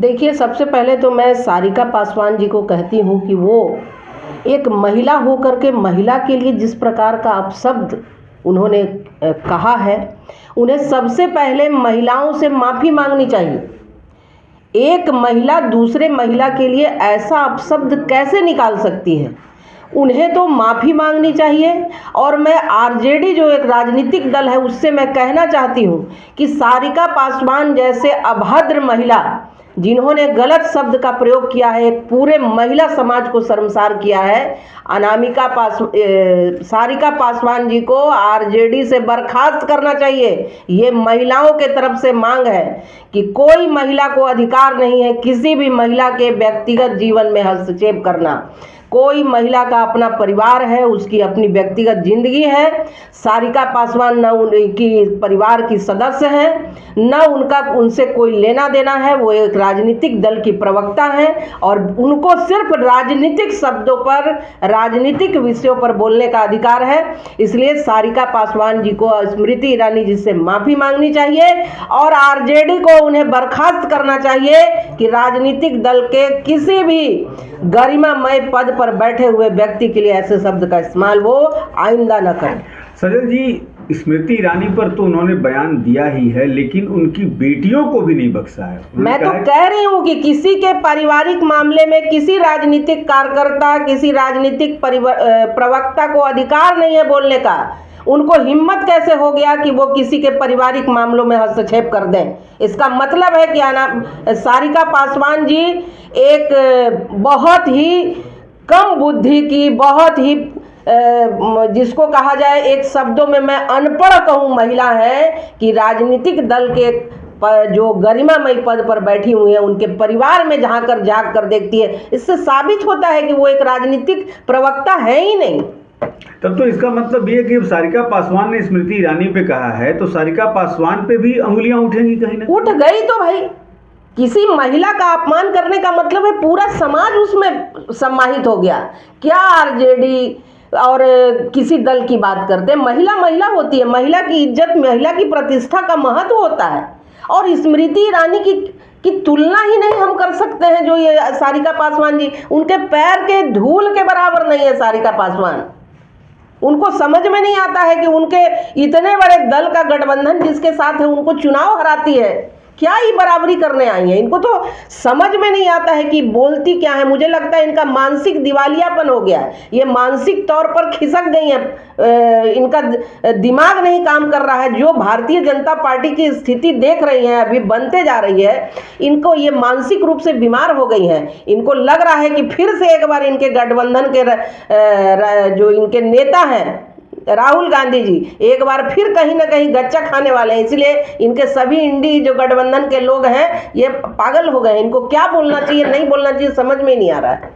देखिए, सबसे पहले तो मैं सारिका पासवान जी को कहती हूँ कि वो एक महिला होकर के महिला के लिए जिस प्रकार का अपशब्द उन्होंने कहा है, उन्हें सबसे पहले महिलाओं से माफ़ी मांगनी चाहिए। एक महिला दूसरे महिला के लिए ऐसा अपशब्द कैसे निकाल सकती है? उन्हें तो माफ़ी मांगनी चाहिए। और मैं आरजेडी जो एक राजनीतिक दल है उससे मैं कहना चाहती हूँ कि सारिका पासवान जैसे अभद्र महिला जिन्होंने गलत शब्द का प्रयोग किया है, एक पूरे महिला समाज को शर्मसार किया है, सारिका पासवान जी को आरजेडी से बर्खास्त करना चाहिए। ये महिलाओं के तरफ से मांग है कि कोई महिला को अधिकार नहीं है किसी भी महिला के व्यक्तिगत जीवन में हस्तक्षेप करना। कोई महिला का अपना परिवार है, उसकी अपनी व्यक्तिगत जिंदगी है। सारिका पासवान न उनकी परिवार की सदस्य है, न उनका उनसे कोई लेना देना है। वो एक राजनीतिक दल की प्रवक्ता है और उनको सिर्फ राजनीतिक शब्दों पर, राजनीतिक विषयों पर बोलने का अधिकार है। इसलिए सारिका पासवान जी को स्मृति ईरानी जी से माफ़ी मांगनी चाहिए और आरजेडी को उन्हें बर्खास्त करना चाहिए कि राजनीतिक दल के किसी भी गरिमामय पद पर बैठे हुए व्यक्ति के लिए ऐसे शब्द का इस्तेमाल वो आइंदा न करें। सजल जी, स्मृति ईरानी पर तो उन्होंने बयान दिया ही है, लेकिन उनकी बेटियों को भी नहीं बख्शा है। मैं तो कह रही हूँ कि किसी के पारिवारिक मामले में किसी राजनीतिक कार्यकर्ता, किसी राजनीतिक प्रवक्ता को अधिकार नहीं है बोलने का। उनको हिम्मत कैसे हो गया कि वो किसी के पारिवारिक मामलों में हस्तक्षेप कर दें? इसका मतलब है कि सारिका पासवान जी एक बहुत ही कम बुद्धि की, बहुत ही जिसको कहा जाए एक शब्दों में मैं अनपढ़ कहूँ महिला है कि राजनीतिक दल के जो गरिमामय पद पर बैठी हुई है उनके परिवार में झांक कर देखती है। इससे साबित होता है कि वो एक राजनीतिक प्रवक्ता है ही नहीं। तब तो इसका मतलब ये कि सारिका पासवान ने स्मृति ईरानी पे कहा है तो सारिका पासवान पे भी अंगुलियां उठेंगी कहीं ना? उठ गई तो भाई, किसी महिला का अपमान करने का मतलब है पूरा समाज उसमें सम्मानित हो गया। क्या आरजेडी और किसी दल की बात करते हैं? महिला महिला होती है, महिला की इज्जत, महिला की प्रतिष्ठा का महत्व होता है। और स्मृति ईरानी की तुलना ही नहीं हम कर सकते हैं जो ये सारिका पासवान जी, उनके पैर के धूल के बराबर नहीं है सारिका पासवान। उनको समझ में नहीं आता है कि उनके इतने बड़े दल का गठबंधन जिसके साथ है उनको चुनाव हराती है। क्या ही बराबरी करने आई है? इनको तो समझ में नहीं आता है कि बोलती क्या है। मुझे लगता है इनका मानसिक दिवालियापन हो गया है, ये मानसिक तौर पर खिसक गई हैं, इनका दिमाग नहीं काम कर रहा है। जो भारतीय जनता पार्टी की स्थिति देख रही हैं, अभी बनते जा रही है, इनको ये मानसिक रूप से बीमार हो गई हैं। इनको लग रहा है कि फिर से एक बार इनके गठबंधन के जो इनके नेता हैं राहुल गांधी जी एक बार फिर कहीं ना कहीं गच्चा खाने वाले हैं। इसलिए इनके सभी इंडी जो गठबंधन के लोग हैं ये पागल हो गए हैं। इनको क्या बोलना चाहिए, नहीं बोलना चाहिए, समझ में नहीं आ रहा है।